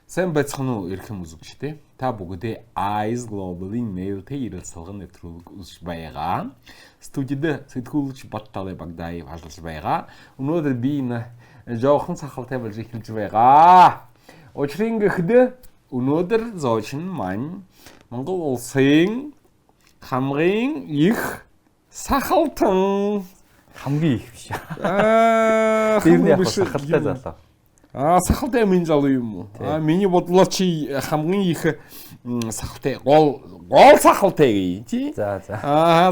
Сайн байцгаана уу эрхэм үзэгчдээ. Та бүгдээ Eyes Global-ийн нээлттэй ирэлцэлгэн нэвтрүүлэг үзэж байгаа. Студид сэтгүүлч Батталай Багдаев ажиллаж байгаа. Өнөөдөр би энэ жоохон сахалтай болж эхэлж байгаа. Учрын гэхэд өнөөдөр зоочин маань Монгол улсын хамгийн их сахалтан хамгийн их биш. Тэрний яг сахалтай залуу. Сахалтай минь залуу юм уу? Миний бодлоор чи хамгийн их сахалтай гол сахалтай тий. За.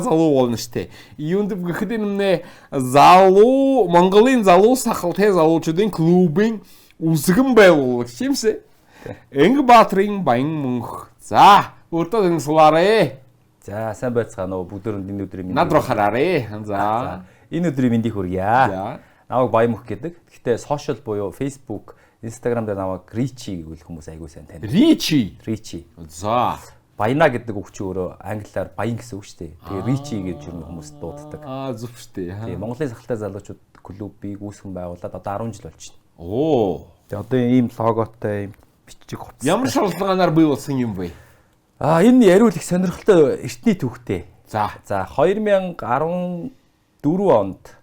Залуу болно штэ. Юунд гэхэд нэмнэ залуу Монголын залуу сахалтай залуучуудын клубын үзэгэн байгуулагч чимсэ. Энгбаатрын баян мөнх. За, өөртөө тэнцлээрээ. За, сайн байцгаана уу бүгдөө энэ өдрийн минь. Над руу хараарэ. За. Энэ өдрийн мэндийг хүргье. Намайг Баян мөнх гэдэг. Гэхдээ сошиал буюу Facebook, Instagram дээр намайг Ричи гэвэл хүмүүс айгүй сайн таних. Ричи. За. Баяна гэдэг үг чи өөрөө англиар баян гэсэн үг шүү дээ. Тэгээ Ричи гэж юу хүмүүс дууддаг. Зөв шүү дээ. Тэгээ Монголын сахалтай залуучууд клубыг үүсгэн байгуулад одоо 10 жил болж байна. Оо. Тэгээ одоо ийм логотой ийм бичиг хувцас. Ямар шалгалгаар бий болсон юм бэ? Энэ яриул их сонирхолтой эртний түүхтэй. За 2014 онд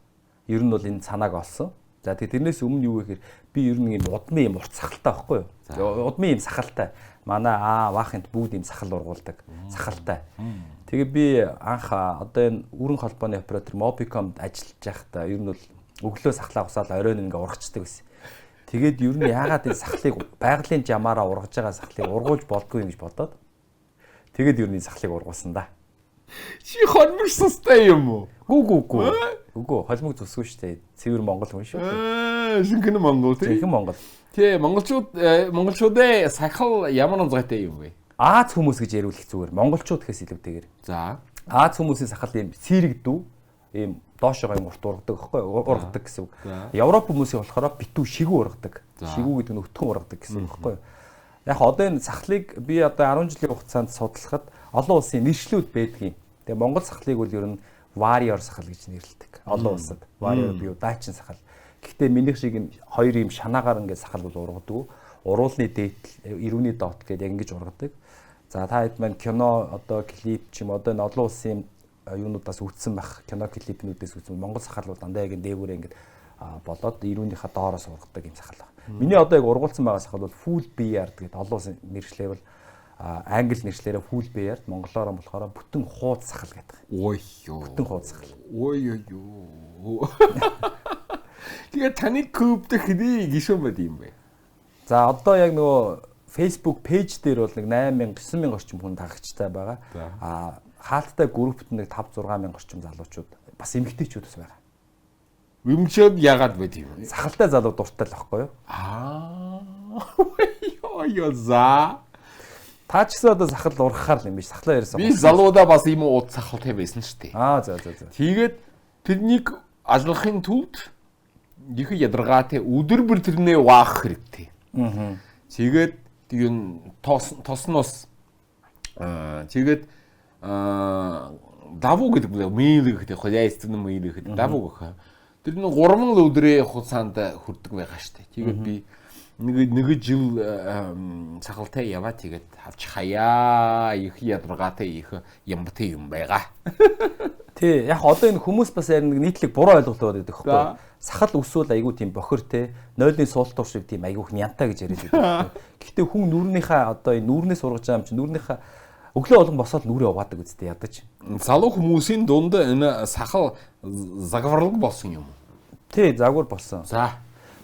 ер нь бол энэ санааг олсон. За тэгээ тэрнээс өмнө юу гэхээр би ер нь ийм удмын ийм урт сахалтай байхгүй юу? Удмын ийм сахалтай. Манай баахынд бүгд ийм сахал ургуулдаг. Сахалтай. Тэгээ би анх одоо энэ өрн холбооны оператор Mobicom-д ажиллаж байхдаа ер нь бол өглөө сахлаа усаал оройн ингээ ургацдаг байсан. Тэгээд ер нь яагаад энэ сахлыг байгалийн жамаараа ургаж байгаа сахлыг ургуулж болдгүй юм гэж бодоод тэгээд ер нь сахлыг ургуулсан да. Чи холмог сустай юм уу? Үгүй холмог зүсгүй шүү дээ. Цэвэр Монгол хүн шүү. Шинхэн Монгол тий. Шинхэн Монгол. Тий, монголчуудын сахал ямар онцгойтой юм бэ? Аз хүмүүс гэж яриул их зүгээр. Монголчууд гэхээс илүүтэйгээр. За. Аз хүмүүсийн сахал юм сэрэг дүү, ийм доошоо юм урт ургадаг байхгүй юу? Ургадаг гэсэн үг. Европ хүмүүсийн болохоор битүү шигүү ургадаг. Шигүү гэдэг нь өтгөн ургадаг гэсэн үг байхгүй юу? Яг одоо энэ сахлыг би одоо 10 жилийн хугацаанд судлахад олон улсын нэршлүүд байдгийн. Тэгээ Монгол сахлыг бол ер нь warrior сахал гэж нэрлэдэг. Олон улсад warrior буюу дайчин сахал. Гэхдээ минийх шиг юм хоёр юм шанаагаар ингээд сахал бол ургадаг. Уруулны дээтэл, ирүүний доот гэдэг яг ингэж ургадаг. За та хэд маань кино одоо клип ч юм одоо энэ олон улсын юунуудаас үтсэн байх кино клипнүүдээс үтсэн Монгол сахал бол дандаа яг дээгүүрээ ингээд болоод ирүүнийхээ доороос ургадаг юм сахал байна. Миний одоо яг ургуулсан байгаа сахал бол full beard гэдэг олон улсын нэршлэр бол англи нэршлэрээ full beard монголоор болохоор бүтэн хуудас сахал гэдэг. Ой ёо. Бүтэн хуудас сахал. Ой ёо. Тэгээ таны клубд хэдий гişүн байд юм бэ? За одоо яг нөгөө Facebook пэйж дээр бол нэг 8000 9000 орчим хүн дагагчтай байгаа. Хаалттай группт нэг 5 6000 орчим залуучууд бас эмэгтэйчүүд бас байгаа. Эмчүүд яагаад байд юм бэ? Сахалтай залуу дуртай л байхгүй юу? Ёо за. Та ч гэсэн одоо сахал ургахаар юм биш. Сахлаа ярьсан. Би залуудаа бас ийм ууд сахалтай байсан шүү дээ. За. Тэгээд тэрнийг ажлахын тулд их ядаргаатай өдөр бүр тэрнээ waах хэрэгтэй. Тэгээд тосноос тэгээд давуу гэдэг нь мэйл гэдэг хаяастны мэйл гэдэг давуу гэх. Тэр нь 3 өдрийн хугацаанд хүрдэг байгаа шүү дээ. Тэгээд би нэг жил сахалтай яваа тэгээд авч хаяа их ядаргаатай их ямбтай юм байгаа. Тий, яг одоо энэ хүмүүс бас нэг нийтлэг буруу ойлголт байдаг байхгүй. Сахал өсвөл айгүй тийм бохир те, нойлын суултуур шиг тийм айгүйх нянтаа гэж яриад байдаг. Гэхдээ хүн нүрнийхээ одоо энэ нүрнээс ургаж байгаа юм чи нүрнийхээ өглөө болгон босоод нүрээ угаадаг үстэй ядаж. Залуу хүмүүсийн дунд энэ сахал загварлаг болсон юм. Тий, загвар болсон. За.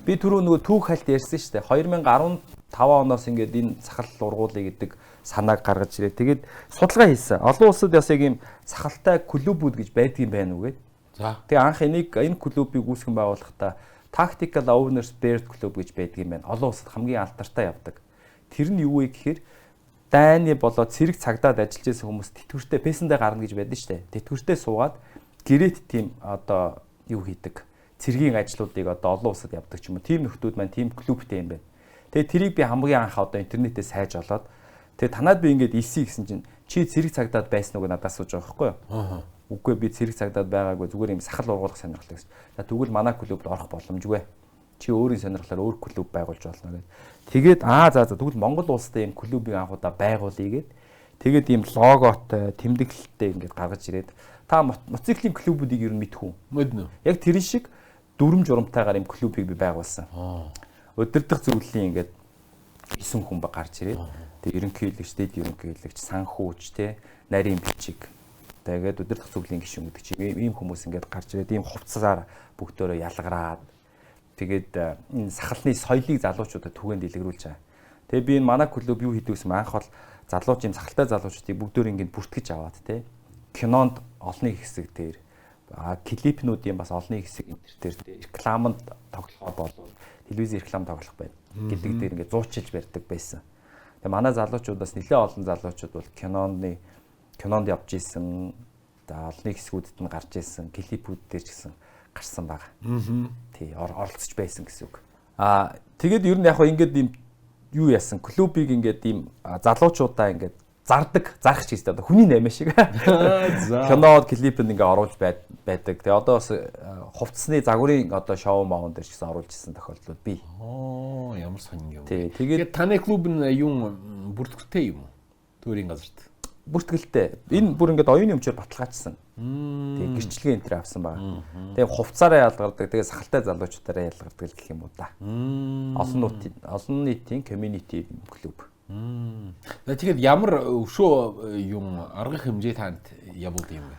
Би түрүү нөгөө түүх хальт ярьсан шүү дээ. 2015 оноос ингээд энэ сахал ургуулъя гэдэг санааг гаргаж ирээ. Тэгээд судалгаа хийсэн. Олон улсад бас яг ийм сахалтай клубүүд гэж байдгийн байна уу гэдэг. За. Тэгээ анх энэ клубыг үүсгэн байгуулахдаа Tactical Owners Beard Club гэж байдгийн байна. Олон улсад хамгийн алдартай явдаг. Тэр нь юу вэ гэхээр дайны болоод цэрэг цагдаад ажиллаж байсан хүмүүс тэтгэвртэй песэндээ гарна гэж байдаг шүү дээ. Тэтгэвртэй суугаад гэрээт тийм одоо юу хийдэг. Цэргийн ажлуудыг одоо олон улсад явдаг ч юм уу. Тим нөхдүүд маань тим клубтэй юм байна. Тэгээ тэрийг би хамгийн анх одоо интернетээ сайж олоод тэгээ танаад би ингээд илсий гэсэн чинь чи цэрэг цагдаад байсан уу надаас асууж байгаа байхгүй юу? Үгүй би цэрэг цагдаад байгаагүй зүгээр юм сахал ургуулах сонирхолтой гэсэн. За тэгвэл манай клубд орох боломжгүй. Чи өөрийн сонирхлоор өөр клуб байгуулж болно гэдэг. Тэгээд за тэгвэл Монгол улстай ийм клубыг анхудаа байгуулъя гэд. Тэгээд ийм логотой, тэмдэглэлтэй ингээд гаргаж ирээд та мотоциклийн клубүүдийг ер нь мэдхүү. Мэднэ. Яг тэр шиг дүрм журамтайгаар ийм клубыг би байгуулсан. Өдөрдох зөвлөлийн ингээд 9 хүн гарч ирээд тэгээд ерөнхийлөгч, дэд ерөнхийлөгч, санхүүч те нарийн бичиг. Тэгээд өдөрдох зөвлөлийн гишүүн гэдэг чинь ийм хүмүүс ингээд гарч ирээд ийм хувцасаар бүгдөө ялгараад тэгээд энэ сахалны соёлыг залуучуудад түгээн дэлгэрүүлж байгаа. Тэгээд би энэ манай клуб юу хийдэг гэсэн анх бол залууч юм сахалтай залуучуудыг бүгдөө ингээд бүртгэж аваад те кинонд олонний хэсэг дээр клипнүүдийн бас олонний хэсэг интернетээр рекламанд тоглохоо болов телевизийн реклам тоглох байд гэдэг дээр ингээд зуучилж барьдаг байсан. Тэгээ манай залуучуудаас нэлээд олон залуучууд бол кинонд явж исэн, олонний хэсгүүдэд нь гарч исэн, клипүүд дээр ч гэсэн гарсан байгаа. Тий, оролцож байсан гэсэн үг. Тэгээд ер нь яг хаа ингээд ийм юу яасан клубыг ингээд ийм залуучуудаа ингээд зарах ч гэсэн одоо хүний наймаа шиг. Кинод клипэнд ингээд оруулж байдаг. Тэгээ одоо бас хувцсны загварын одоо шоу маун дээр ч гэсэн оруулж ирсэн тохиолдлууд бий. Ямар сонин юм. Тэгээд таны клуб нь юу бүртгэлтэй юм уу? Төрийн газарт. Бүртгэлтэй. Энэ бүр ингээд оюуны өмчөөр баталгаажсан. Тэгээ гэрчлэгээ энтер авсан байгаа. Тэгээ хувцаараа ялгардаг, тэгээ сахалтай залуучуудаараа ялгардаг гэх юм уу да. Олон нийтийн community клуб. Тэгэхээр ямар өвшөө юм арга хэмжээ танд явуулдаг юм бэ?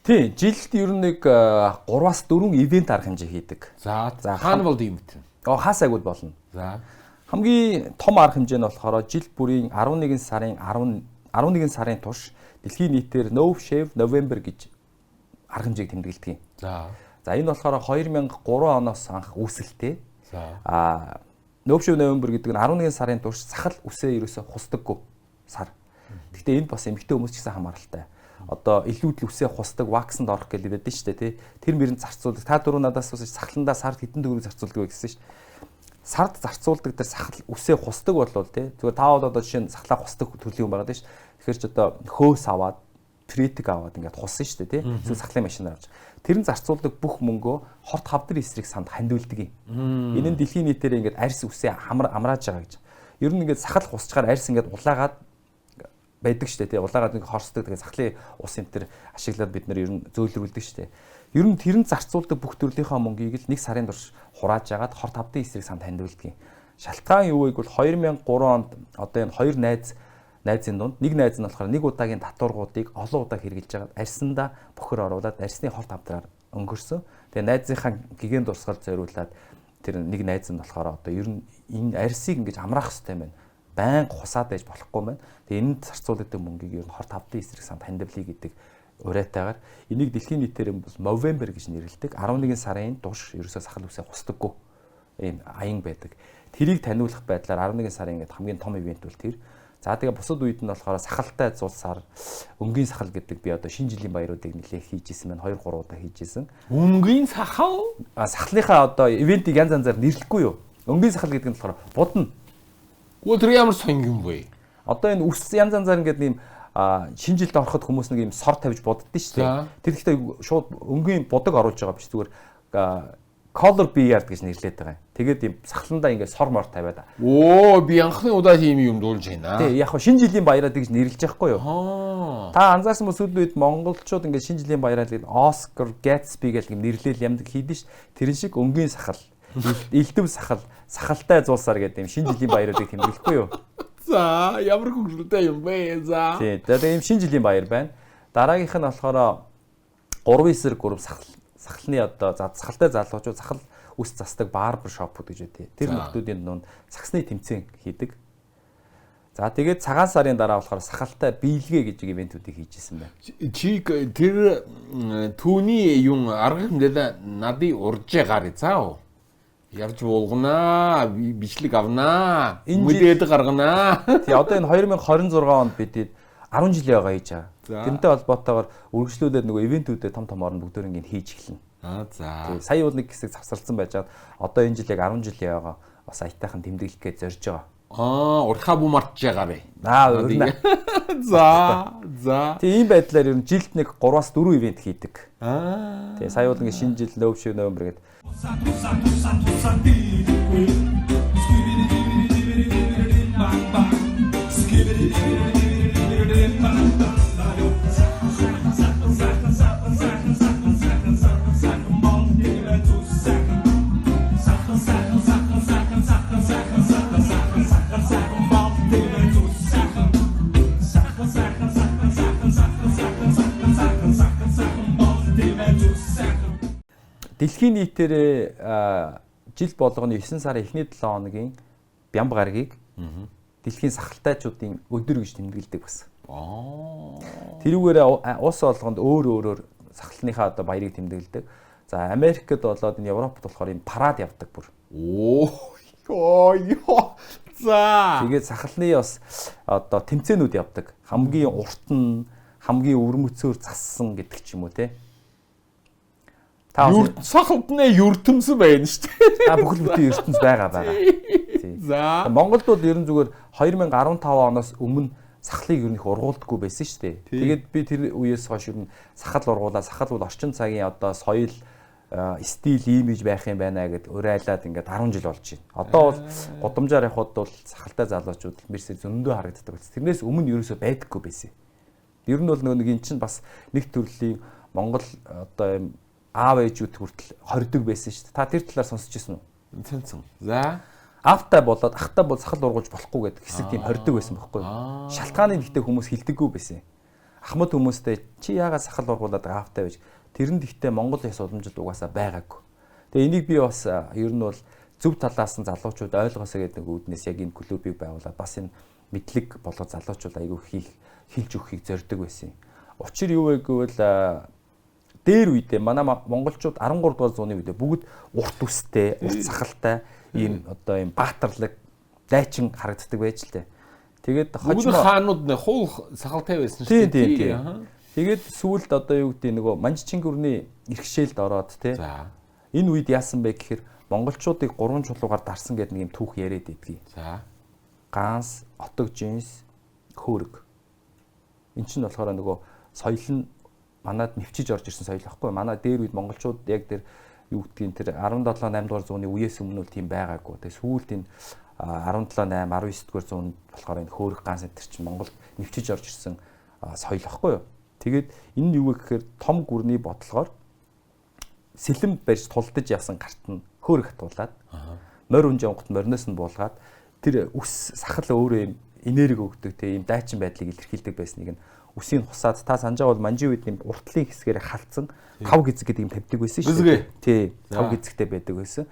Тий, жилд ер нь нэг 3-4 ивент арга хэмжээ хийдэг. За хаана болд юм бэ? Хаас агууд болно. За хамгийн том арга хэмжээ нь болохоор жил бүрийн 11 сарын турш дэлхийн нийтээр No Shave November гэж арга хэмжээг тэмдэглэдэг юм. За энэ болохоор 2003 оноос анх үүсэлтэй. No Shave November гэдэг нь 11 сарын турш сахал үсээ ерөөсө хусдаггүй сар. Гэхдээ энд бас эмэгтэй хүмүүс ч гэсэн хамааралтай. Одоо илүүдл үсээ хусдаг, ваксанд орох гэж хэлээд шүү дээ, тий. Тэр мөрөнд зарцуулдаг. Та дөрөв надаас усаж сахаландаа сард хэдэн төгрөг зарцуулдаг вэ гэсэн шүү дээ. Сард зарцуулдаг тэр сахал үсээ хусдаг болвол тий. Зүгээр та одоо жишээ нь сахлаа хусдаг төлөв юм байгаа дээ шүү. Тэгэхээр ч одоо хөөс аваад, фритик аваад ингээд хусан шүү дээ, тий. Эсвэл сахлын машинаар авч. Тэр нь зарцуулдаг бүх мөнгөө хорт хавдар эсрэг санд хандуулдаг юм. Энэ нь дэлхийн нийтээр ингээд арьс үсээ амрааж байгаа гэж. Ер нь ингээд сахал хусчаар арьс ингээд улаагаад байдаг шүү дээ, тий. Улаагаад ингээд хорсдог. Тэгээ сахлын ус энэ төр ашиглаад бид нар ер нь зөөлрүүлдэг шүү дээ. Ер нь тэр нь зарцуулдаг бүх төрлийнхөө мөнгийг л 1 сарын турш хурааж агаад хорт хавдын эсрэг санд хандуулдаг юм. Шалтгаан юу вэ гэвэл 2003 онд одоо энэ хоёр найзын дунд нэг найз нь болохоор нэг удаагийн татваргуудыг олон удаа хэрэгжилж агаад арьсандаа бохир оруулаад арьсны хорт хавдраар өнгөрсөн. Тэгээ найзынхаа гигэн дурсгал зориулаад тэр нэг найз нь болохоор одоо ер нь энэ арьсыг ингэж амраах хэрэгтэй байна. Байнга хусаад байж болохгүй байна. Тэгээ энд зарцуулдаг мөнгийг ер нь хорт хавдын эсрэг санд хандуулъя гэдэг урайтайгаар энийг дэлхийн нийтээр бол November гэж нэрлэдэг. 11 сарын турш ерөөсөө сахал үсээ хусдаггүй ийм аян байдаг. Тэрийг таниулах байдлаар 11 сарын ингээд хамгийн том ивент бол тэр. За тэгээ бусад үед нь болохоор сахалтай зулсаар өнгийн сахал гэдэг би одоо шинэ жилийн баяруудыг нэлээд хийж исэн байна. 2-3 удаа хийж исэн. Өнгийн сахал? Сахлынхаа одоо ивентийг янз янзаар нэрлэхгүй юу? Өнгийн сахал гэдэг нь болохоор будна. Тэр ямар сонин юм бэ? Одоо энэ үс янз янзаар ингээд ийм шинэ жилд ороход хүмүүс нэг юм сор тавьж боддөө шүү дээ. Тэр ихтэй шууд өнгийн будаг оруулж байгаа биш зүгээр color beard гэж нэрлэдэг байгаа юм. Тэгээд юм сахландаа ингээд сор мор тавиад. Би анхны удаа тийм юм дуулж байна. Тий, яг хоо шинэ жилийн баяраа гэж нэрлэж байхгүй юу? Та анзаарсан мө сүүлийн үед монголчууд ингээд шинэ жилийн баяраа гэдэг Oscar, Gatsby гэх юм нэрлэл ямдаг хийдэж ш. Тэрэн шиг өнгийн сахал, элдэв сахал, сахалтай зулсаар гэдэг юм шинэ жилийн баяруудыг тэмдэглэхгүй юу? За, ямар хөвгөлтэй юм бэ? За. Тий, тэгээд ийм шинэ жилийн баяр байна. Дараагийнх нь болохоор 3 эсрэг 3 сахалны одоо сахалтай залуучууд сахал үс засдаг барбер шопууд гэж байдیں۔ Тэр нөхдүүдийн дунд саксны тэмцээн хийдэг. За тэгээд цагаан сарын дараа болохоор сахалтай биелгээ гэж ивентүүдийг хийжсэн байна. Чи тэр түүний юм арга хэмжээнд надыг урьж гарыг заав. Явж буулгана, бичлэг авнаа, мэдээд гарганаа. Тий, одоо энэ 2026 онд бид 10 жилийн байгаа хийж байгаа. Тэрнтэй холбоотойгоор үргэлжлүүлээд нөгөө ивентүүдэд том орнд бүгдөө ингэ хийж эхэлнэ. За. Сая бол нэг хэсэг завсарлсан байж байгаа. Одоо энэ жил яг 10 жилийн байгаа бас аятайхан тэмдэглэх гэж зорж байгаа. Урхаа бүү марчжаагаарэ. Урна. За. Тийм ийм байдлаар ер нь жилд нэг 3-4 ивент хийдэг. Тэгээ сая бол ингээд шинэ жил нөвшөө нөмбөр гэдэг. Дэлхийн нийтээр жил болгоны 9 сарын эхний 7 хоногийн бямб гарагийг дэлхийн сахалтайчуудын өдөр гэж тэмдэглэдэг бас. Тэрүүгээр улс болгонд өөр сахалтныхаа одоо баярыг тэмдэглэдэг. За Америкт болоод энэ Европт болохоор энэ парад явдаг бүр. За. Тэгээд сахалны бас одоо тэмцээнүүд явдаг. Хамгийн урт нь хамгийн өвөрмөцөөр зассан гэдэг ч юм уу те. Сахалтны ертөнц байна шүү дээ. Бүхэл бүтэн ертөнц байгаа. За. Монголд бол ер нь зүгээр 2015 оноос өмнө сахлыг ер нь их ургуулдаггүй байсан шүү дээ. Тэгээд би тэр үеэс хойш ер нь сахал ургуулаа. Сахал бол орчин цагийн одоо соёл стил имиж байх юм байна гэд урайлаад ингээд 10 жил болж байна. Одоо бол гудамжаар явхад бол сахалтай залуучууд мэрсээ зөндөө харагддаг байсан. Тэрнээс өмнө ерөөсөй байдаггүй байсан. Ер нь бол нэг эн чинь бас нэг төрлийн Монгол одоо аав ээжүүд хүртэл хордог байсан шүү дээ. Та тэр талаар сонсч ирсэн үү? Тэнцэн. За. Аавтай болоод ахтай бол сахал ургуулж болохгүй гэдэг хэсэг тийм хордог байсан байхгүй юу? Шалтгааны нэгтэй хүмүүс хилдэггүй байсан. Ахмад хүмүүстэй чи яагаад сахал ургуулад аавтай байж тэрэнд ихтэй Монгол яс уламжид угаасаа байгаагүй. Тэгээ энийг би бас ер нь бол зөв талаас нь залуучууд ойлгосоо гэдэг үүднээс яг энэ клубыг байгуулад бас энэ мэдлэг болоод залуучууд айгүй хилж өгөхийг зорддог байсан. Учир юу вэ гэвэл дээр үедээ манай монголчууд 13 дугаар зууны үедээ бүгд урт үстэй, урт сахалтай ийм одоо ийм баатарлаг дайчин харагддаг байж л дээ. Тэгээд хожим хаанууд хуул сахалтай байсан шүү дээ. Тэгээд сүүлд одоо юу гэдэг нөгөө Манжчин гүрний иргэшээлд ороод те. Энэ үед яасан бэ гэхээр монголчуудыг 3 чулуугаар дарсан гэдэг нэг юм түүх яриад байдгийг. За. Ганс, отог жинс, хөөрг. Эн чинь болохоор нөгөө соёл нь манад нэвчиж орж ирсэн соёл байхгүй. Манай дээр үед монголчууд яг тэр юу гэдгийг тэр 17 8 дугаар зууны үеэс өмнө бол тийм байгаагүй. Тэгээ сүүлд энэ 17 8 19 дугаар зуунд болохоор энэ хөөрг ганс энэ чинь Монголд нэвчиж орж ирсэн соёл байхгүй юу. Тэгээд энэ юу вэ гэхээр том гүрний бодлогоор сэлэм барьж тулдаж явсан гарт нь хөөрг хатуулаад морь унж явгот мориноос нь буулгаад тэр үс сахал өөрөө юм энерги өгдөг тийм дайчин байдлыг илэрхийлдэг байсныг нь үсийг хусаад та санаж байгаа бол манжин үед юм уртлын хэсгээрээ халдсан 5 гизэг гэдэг юм тавьдаг байсан шүү дээ. Тий 5 гизэгтэй байдаг байсан.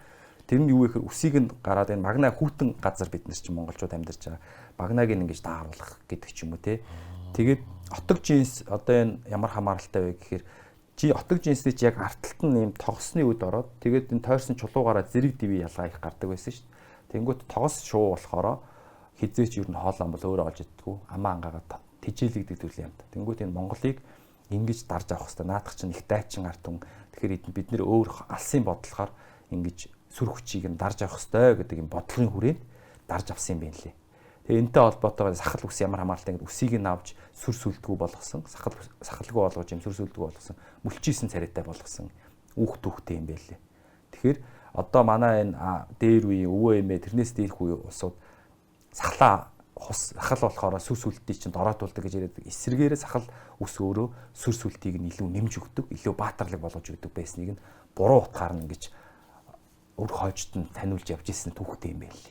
Тэр нь юу вэ гэхээр үсийг нь гараад энэ магна хүүтэн газар бид нар чинь монголчууд амьдарч байгаа. Магнаг нь ингэж дааруулах гэдэг ч юм уу те. Тэгээд отог жинс одоо энэ ямар хамааралтай вэ гэхээр чи отог жинстэй чи яг арталт нь юм тогсны үед ороод тэгээд энэ тойрсон чулуугаараа зэрэг диви ялгаа их гардаг байсан шүү дээ. Тэнгүүт тогос шуу болохоор хизээч ер нь хоолон бол өөрөө олж иддэггүй амаа ангаагаад тижээлэгдэг төрлийн юм. Тэнгүүт энэ Монголыг ингэж дарж авах хэрэгтэй. Наадах чинь их дайчин арт хүн. Тэгэхээр бид нэр өөр алсын бодлохоор ингэж сүр хүчийг нь дарж авах хэрэгтэй гэдэг юм бодлогын хүрээнд дарж авсан юм байна лээ. Тэгээ энэтэй холбоотойгоор сахал үс ямар хамааралтай гэдэг үсийг нь авч сүр сүлдгүү болгосон. Сахалгүй болгож юм сүр сүлдгүү болгосон. Мөлчийсэн царайтай болгосон. Үүх түүхтэй юм байлээ. Тэгэхээр одоо манай энэ дээр үеийн өвөө эмээ тэрнээс дийлэх үе улсууд сахалаа сахал болохоор сүр сүлтийг чинь дороотуулдаг гэж яриад эсрэгээрээ сахал үс өөрөө сүр сүлтийг нь илүү нэмж өгдөг, илүү баатарлаг болгож өгдөг байсныг нь буруу утгаар нь ингэж өр хойжт нь таниулж явж ирсэн түүхтэй юм байл.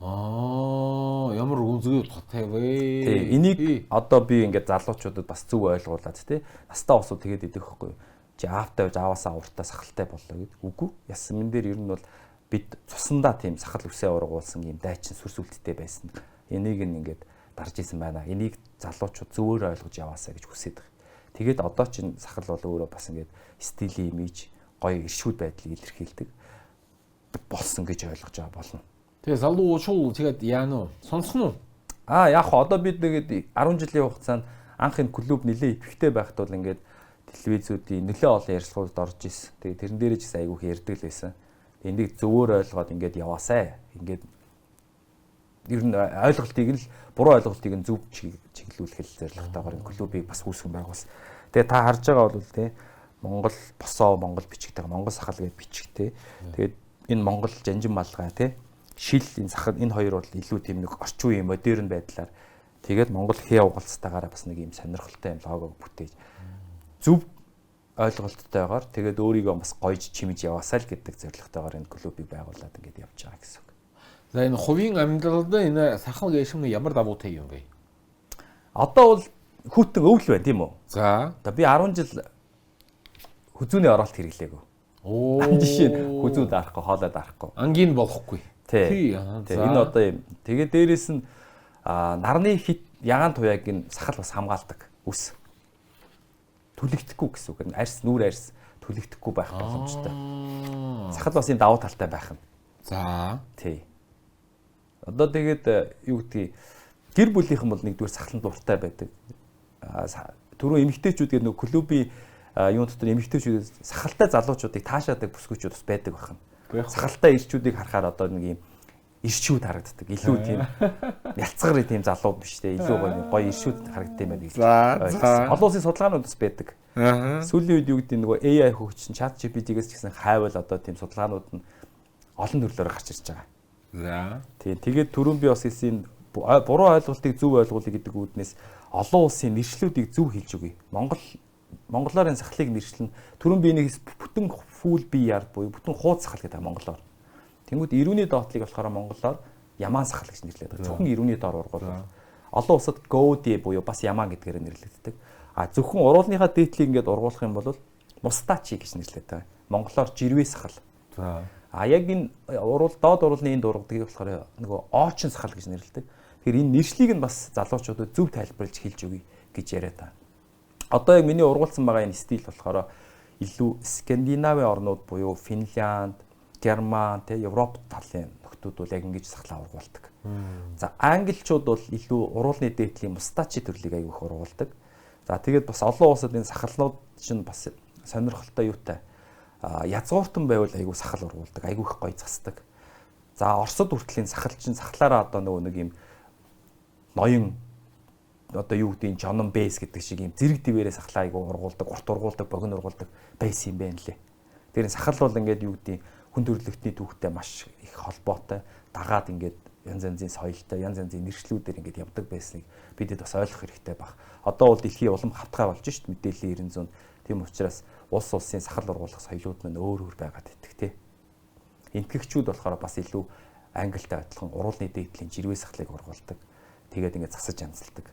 Ямар үнзгүй утгатай вэ? Тий, энийг одоо би ингээд залуучуудад бас зөв ойлгуулад тий. Настаа усууд тэгээд идэх байхгүй. Чи аавтай байж ааваасаа уртаа сахалтай боллоо гэдэг. Үгүй. Ясмин дээр ер нь бол бид цусандаа тийм сахал үсээ ургуулсан юм дайчин сүр сүлттэй байсан. Энийг ингээд дарж исэн байна. Энийг залуучууд зөвөр ойлгож яваасаа гэж хүсэж байгаа. Тэгээд одоо чинь сахал бол өөрөө бас ингээд стилийн имиж, гоё иршүүд байдлыг илэрхийлдэг болсон гэж ойлгож байгаа болно. Тэгээ залуу шул тэгээд яана уу? Сонсно уу? Яг одоо бид нэгэд 10 жилийн хугацаанд анх энэ клуб нэлээд идэвхтэй байхад бол ингээд телевизүүдийн нөлөө олон ярилцлагууд орж исэн. Тэгээ тэрэн дээрээ ч гэсэн айгүйх ярьдаг л байсан. Энийг зөвөр ойлгоод ингээд яваасай. Ингээд ер нь ойлголтыг нь буруу ойлголтыг нь зөв чиглүүлэх зорилготойгоор энэ клубыг бас үүсгэн байгуулсан. Тэгээ та харж байгаа бол тий Монгол босоо, Монгол бичигтэй, Монгол сахал гэж бичигтэй. Тэгээд энэ Монгол жанжин малгай тий шил энэ сахал энэ хоёр бол илүү тийм нэг орчин үеийн модерн байдлаар тэгээд Монгол хээ угалцтайгаараа бас нэг юм сонирхолтой юм логог бүтээж зөв ойлголттойгоор тэгээд өөрийгөө бас гойж чимж яваасаа л гэдэг зорилготойгоор энэ клубыг байгуулад ингээд явж байгаа гэсэн үг. За энэ хувийн амьдралд энэ сахал гişмний ямар давуутай юм бэ? Одоо бол хүүтэн өвл байна тийм үү? За. Одоо би 10 жил хүзүүний оролт хэрэглээгөө. Жишээ нь хүзүү дарахгүй, хоолой дарахгүй. Ангийн болохгүй. Тий. Энэ одоо юм. Тэгээд дээрэс нь нарны хит ягаан туяаг нь сахал бас хамгаалдаг. Үс. Түлэгдэхгүй гэсэн үг. Арьс, нүүр арьс түлэгдэхгүй байх боломжтой. Сахал бас энэ давуу талтай байх нь. За. Тий. Одоо тэгээд юу гэдгийг гэр бүлийнхэн бол нэгдүгээр сахаланд дуртай байдаг. Түрүү эмэгтэйчүүд гэдэг нэг клубын юун дотор эмэгтэйчүүд сахалтай залуучуудыг таашаадаг бүсгүйчүүд бас байдаг байна. Сахалтай ирчүүдийг харахаар одоо нэг юм ирчүүд харагддаг. Илүү тийм ялцгар тийм залууд биш те. Илүү гоё ирчүүд харагддаг юм байна. За. Олон улсын судалгаанууд бас байдаг. Сүүлийн үед юу гэдэг нөгөө AI хөгжсөн чат GPT-гээс ч гэсэн хайвал одоо тийм судалгаанууд нь олон төрлөөр гарч ирж байгаа. За. Тийм. Тэгээд түрүүн би бас хэлсэн буруу ойлголтыг зөв ойлгуулъя гэдэг үүднээс олон улсын нэршлүүдийг зөв хэлж өгье. Монголоор энэ сахлыг нэршлэн түрүүн би нэг бүтэн фул BR буюу бүтэн хуудас сахал гэдэг монголоор. Тэнгүүд ирүүний доотлыг болохоор монголоор ямаан сахал гэж нэрлэдэг. Зөвхөн ирүүний доор ургуул. Олон улсад GOD буюу бас ямаан гэдгээр нэрлэгддэг. Зөвхөн уруулныхаа дээдлийг ингээд ургуулах юм бол мустачи гэж нэрлэдэг. Монголоор жирвээ сахал. За. Яг энэ доод уруулны энд ургадаг болохоор нөгөө оочин сахал гэж нэрлэдэг. Тэгэхээр энэ нэршлиг нь бас залуучуудад зөв тайлбарлаж хэлж өгье гэж яриа та. Одоо яг миний ургуулсан байгаа энэ стил болохоор илүү Скандинавын орнууд буюу Финлянд, Герман, Европ талын нөхдүүд бол яг ингэж сахлаа ургуулдаг. За англичууд бол илүү уруулны дээдлийн мустачи төрлийг аягүй их ургуулдаг. За тэгээд бас олон улсад энэ сахалнууд чинь бас сонирхолтой юутай. Язгууртан байвал аягүй сахал ургуулдаг, аягүй их гоё засдаг. За Оросд хүртлийн сахал чинь сахлаараа одоо нөгөө нэг юм ноён одоо юу гэдэг нь Johnson Base гэдэг шиг юм зэрэг дивээрээ сахлаа аягүй ургуулдаг, урт ургуулдаг, богино ургуулдаг байсан юм байна лээ. Тэр сахал бол ингээд юу гэдэг хүн төрөлхтний түүхтэй маш их холбоотой, дагаад ингээд янз янзын соёлтой, янз янзын нэршлүүдээр ингээд явдаг байсныг бидэд бас ойлгох хэрэгтэй баг. Одоо бол дэлхийн улам хавтгай болж шít мэдээллийн 900. Тийм учраас улс улсын сахал ургуулах соёлууд нь өөр байгаад идэх тий. Энтгэгчүүд болохоор бас илүү англитай адилхан уруулны дээдлийн жирвээ сахлыг ургуулдаг. Тэгээд ингээд засаж янзалдаг.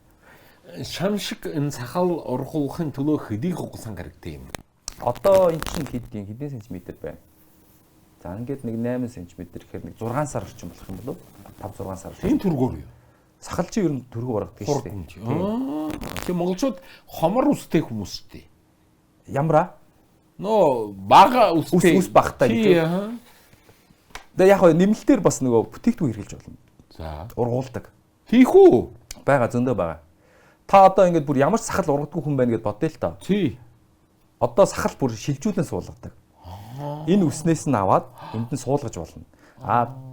Шамшиг энэ сахал ургуулахын төлөө хэдий хугацаанд гаргадаг юм. Одоо эн чинь хэдийн сантиметр байна. За ингээд нэг 8 см гэхээр нэг 6 сар орчим болох юм болов уу? 5-6 сар. Энэ төргөөр юу? Сахал чи ер нь төргөө баргадаг шүү дээ. Тэгээ монголчууд хомор үстэй хүмүүс шүү дээ. Ямраа? Нөө бага үстэй ус багтай гэж. Тэгээ яг нэмэлтээр бас нөгөө бүтээгдэхүүн хэрэглэж болно. За. Ургуулдаг. Хийх үү? Бага зөндөө байгаа. Та одоо ингээд бүр ямар ч сахал ургадаггүй хүн байна гэд бодъё л та. Тий. Одоо сахал бүр шилжүүлэн суулгадаг. Энэ үснээс нь аваад энд нь суулгаж болно.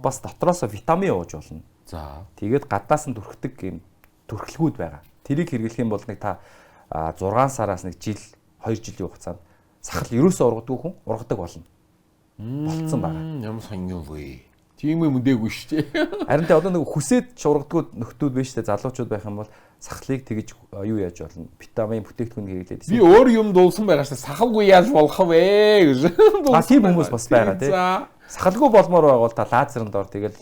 Бас дотроос витамин ууж болно. За. Тэгээд гаднаас нь түрхдэг юм түрхлгүүд байгаа. Тэрийг хэрэглэх юм бол нэг та 6 сараас нэг жил, 2 жилийн хугацаанд сахал ерөөсөө ургадаггүй хүн ургадаг болно. Болцсон байгаа. Ямар сонио вэ? Тийм юм мдээгүй шүү дээ. Харин тэ одоо нэг хүсээд ургадаггүй нөхдүүд байж тэ залуучууд байх юм бол сахлыг тэгж юу яаж болно? Витамин бүтээгдэхүүн хэрэглээд. Би өөр юм дуулсан байгаа шүү. Сахалгүй яаж болох вэ гэж. Тийм хүмүүс бас байгаа тий. Сахалгүй болмоор байвал та лазеранд ор тэгэл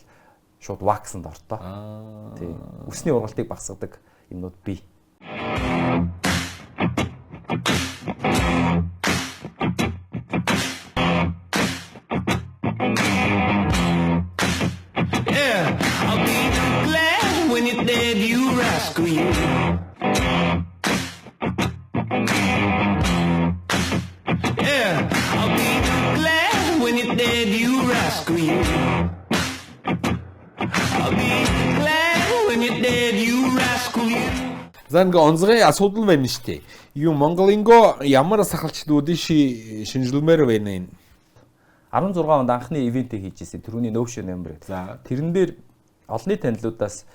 шууд ваксанд ортоо. Тий. Үсний ургалтыг багасгадаг юмнууд бий. За ингээ онцгой асуудал байна шүү дээ. Юу Монголынго ямар сахалчлуудын шинжилмээр байна энэ? 16 онд анхны ивентийг хийжсэн. Тэрүүний Notion нэмэр. За. Тэрэн дээр олонний танилуудаас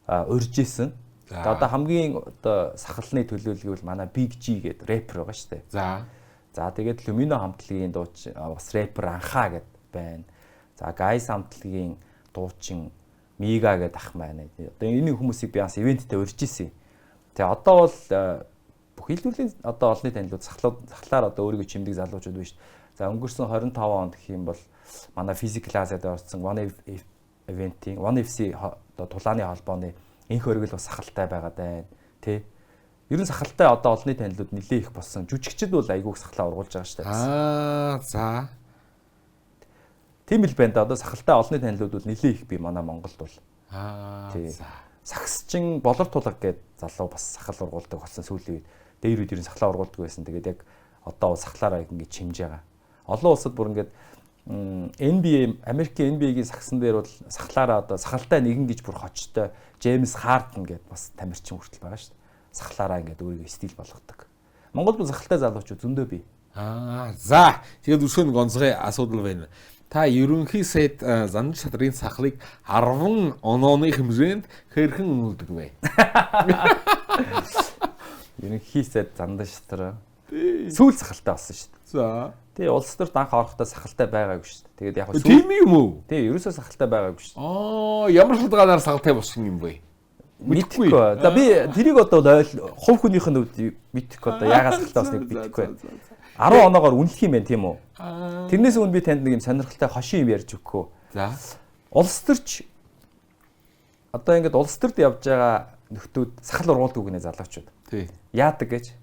урьж исэн. Одоо хамгийн одоо сахалны төлөөлөл бол манай Big G гэдэг рэпер байгаа шүү дээ. За тэгээд Lumino хамтлагийн дуучин бас рэпер Анхаа гэдэг байна. За Guys хамтлагийн дуучин Мига гэдэг ах маань. Одоо энэ хүмүүсийг би бас ивенттэй урьж исэн. Тэгээ одоо бол бүх илүүлийн одоо олонний танилуд сахлаар одоо өөрийгөө чимдэг залуучууд биш. За өнгөрсөн 25 онд гэх юм бол манай Physical Asia-д орсон One Event-ийн One FC одоо тулааны холбооны энх өргөл бас сахалтай байгаа даа. Тэ. Ер нь сахалтай одоо олонний танилуд нэлээ их болсон. Жүжигчд бол айгүйх сахлаа ургуулж байгаа шүү дээ. За. Тийм л байна да. Одоо сахалтай олонний танилуд бол нэлээ их би манай Монголд бол. За. Сагсчин болор тулаг гэдэг залуу бас сахал ургуулдаг болсон сүүлийн үед. Дээр үед ер нь сахлаа ургуулдаг байсан. Тэгээд яг одоо сахлаараа ингэж чимж байгаа. Олон улсад бүр ингээд NBA Америкийн NBA-гийн сагсан дээр бол сахлаараа одоо сахалтай нэгэн гэж бүр хочтой Джеймс Харден гэдэг бас тамирчин хүртэл байгаа шүү дээ. Сахлаараа ингээд өөрийгөө стил болгодог. Монголд бол сахалтай залуучууд зөндөө бий. За. Тэгээд өшөө нэг онцгой асуудал байна. Та ерөнхий сайд занж чадрын сахлыг 10 онооны хэмжээнд хэрхэн өнгөлдөг вэ? Ерөнхий сайд занж чадраа сүүл сахалтай болсон шүү дээ. За. Тэгээ улс төрт анх орохдоо сахалтай байгаагүй шүү дээ. Тэгээд яг тийм юм уу? Тэгээ ерөөсөө сахалтай байгаагүй шүү дээ. Ямар шалтгаанаар сахалтай болсон юм бэ? Мэдхгүй. За би тэрийг одоо хувь хүнийх нь үед мэдхгүй одоо яагаад сахалтай болсныг мэдэхгүй. 10 оноогоор үнэлэх юм байна тийм үү? Тэрнээс өмнө би танд нэг юм сонирхолтой хошин юм ярьж өгөхөө. За. Улс төрч одоо ингээд улс төрд явж байгаа нөхдүүд сахал ургуулдаг гинэ залуучууд. Тий. Яадаг гэж.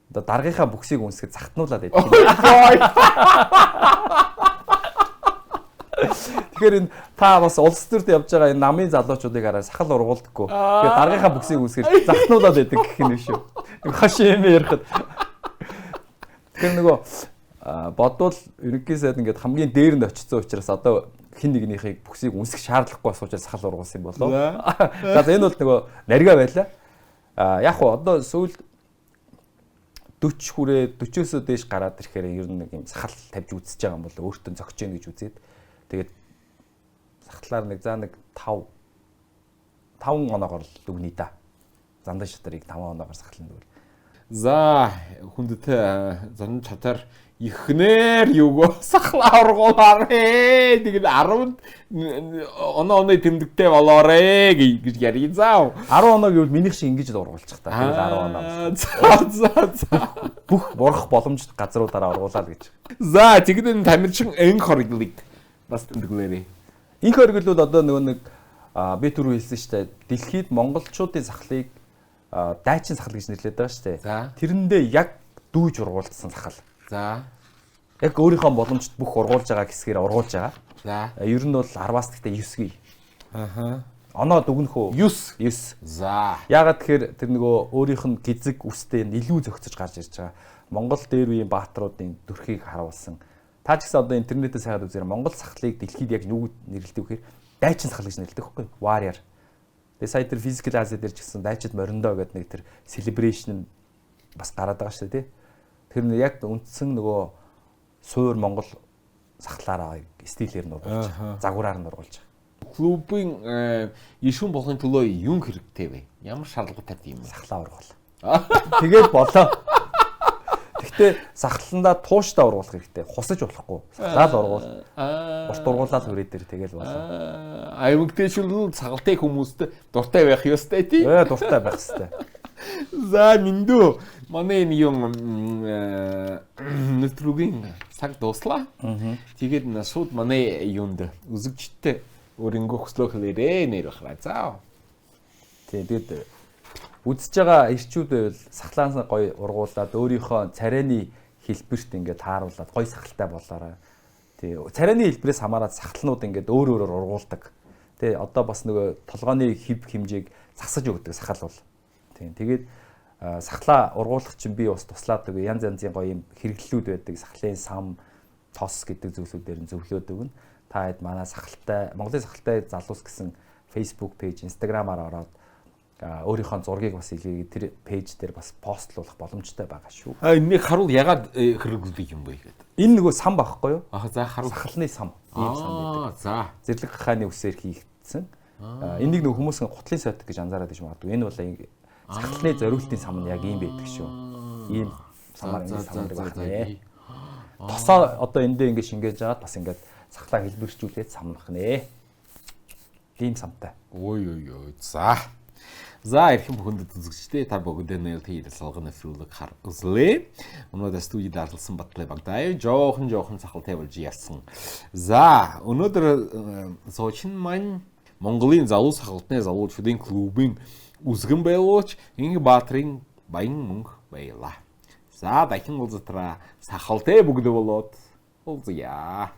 Одоо даргийнхаа бүксийг үнсгээд захтнуулаад байдаг. Тэгэхээр энэ та бас улс төрд явж байгаа энэ намын залуучуудыг хараа сахал ургуулдаггүй. Тэгээд даргийнхаа бүксийг үнсгээд захтнуулаад байдаг гэх юм шүү. Хошин юм ярихад. Тэгэхээр нөгөө бодвол ерөнхий сайд ингээд хамгийн дээрэнд очсон учраас одоо хин нэгнийхийг бүксийг үнсэх шаардлагагүй учраас сахал ургуулсан юм болов. За энэ бол нөгөө нарга байлаа. Яг уу одоо сүүл 40 хүрээ 40-оос дээш гараад ирэхээр ер нь нэг юм сахал тавьж үзэж байгаа юм бол өөртөө зогч जैन гэж үзээд тэгээд сахалаар нэг 5 оноогоор л дүгнэе да. Зандан шатарыг 5 оноогоор сахална гэвэл. За хүндэт зан чатар ихнэр юугаа сахлаа ургуулаарэ. Тэгээд 10 онооны тэмдэгтэй болоорэ гэж ярий заа. 10 оноо гэвэл минийх шиг ингэж л ургуулчих та. Тэгээд 10 оноо. За. Бүх бурах боломжтой газруудаараа ургуулаад гэж. За тэгээд энэ тамирчин энх хориглыг бас тэмдэгнэрээ. Энх хоригл бол одоо нөгөө нэг би түрүү хэлсэн шүү дээ. Дэлхийд монголчуудын сахлыг дайчин сахал гэж нэрлэдэг байгаа шүү дээ. Тэрэндээ яг дүүж ургуулсан сахал. За. Яг өөрийнхөө боломжтой бүх ургуулж байгаа хэсгээр ургуулж байгаа. За. Ер нь бол 10-аас гэхдээ 9 гээ. Оноо дүгнэх үү? 9. За. Яагаад тэгэхээр тэр нөгөө өөрийнх нь гизэг үстэй илүү зөгцөж гарч ирж байгаа. Монгол дээр үеийн баатруудын төрхийг харуулсан. Та ч гэсэн одоо интернетээс хайгаад үзээр Монгол сахлыг дэлхийд яг юу нэрлэдэг вэхээр дайчин сахал гэж нэрлэдэг байхгүй юу? Warrior. Тэгээ сая тэр Physical Asia дээр ч гэсэн дайчид мориндоо гэдэг нэг тэр celebration бас гараад байгаа шүү дээ, тий. Тэр нь яг үндсэн нөгөө суур Монгол сахлаараа стилээр нь ургуулж байгаа. Загвараар нь ургуулж байгаа. Клубын ишүүн болохын төлөө юм хэрэгтэй вэ? Ямар шаардлагатай юм бэ? Сахлаа ургуул. Тэгээд болоо. Гэхдээ сахландаа тууштай ургуулах хэрэгтэй. Хусаж болохгүй. Сахлаа л ургуул. Урт ургуулаад хүрээ дээр тэгэл болоо. Аймагтэйшүүл цагалтай хүмүүст дуртай байх ёстой тий. Дуртай байх ёстой. За миндүү манай энэ юм нэвтрүүлгийн цаг дуслаа. Тэгээд шууд манай юунд үзэгчтэй өөрийнхөө хөслөө хэлээрээ нэр бахраа. За. Тэгээд үзэж байгаа ирчүүд байвал сахлаанаас гоё ургуулад өөрийнхөө царайны хэлбэрт ингээд тааруулаад гоё сахалтай болоорой. Тий. Царайны хэлбэрээс хамаараад сахалнууд ингээд өөр өөрөөр ургуулдаг. Тий. Одоо бас нөгөө толгойн хэв хэмжээг засаж өгдөг сахал бол. Тий. Тэгээд сахлаа ургуулах чинь би бас туслаад байгаа янз янзын гоё юм хэрэглэлүүд байдаг. Сахлын сам, тос гэдэг зүйлсүүдээр нь зөвлөөд өгнө. Та хэд манай сахалтай Монголын сахалтай залуус гэсэн Facebook пэйж, Instagram-аар ороод өөрийнхөө зургийг бас илгээгээд тэр пэйж дээр бас постлуулах боломжтой байгаа шүү. Энийг харуул ягаад хэрэглэдэг юм бэ гэдэг. Энэ нөгөө сам байхгүй юу? За харуул сахалны сам. Ийм сам байдаг. За. Зэрлэг хааны үсээр хийгдсэн бичсэн. Энийг нэг хүмүүс гутлын сайт гэж анзаараад иж магадгүй. Энэ бол сахалны зориултын сам нь яг ийм байдаг шүү. Ийм самаар ингэ самдаг байна. Тосоо одоо эндээ ингэ шингээж аваад бас ингэ сахлаа хэлбэрчүүлээд самнах нэ. Тийм самтай. Ой. За эрхэм бүхэнд үзэгчдээ та бүгдээ нээлттэй ярилцлагын нэвтрүүлэг үзлээ. Өнөөдөр студид дарлсан Батлай Багдаа жоохон сахал тавьж ярьсан. За өнөөдөр зочин маань Монголын залуу сахалтны залуучуудын клубын үзгэн байлууч Инг Баатрын баян мөнгө байлаа. За дахин уулзтраа сахалтай бүгд болоод уулзъя.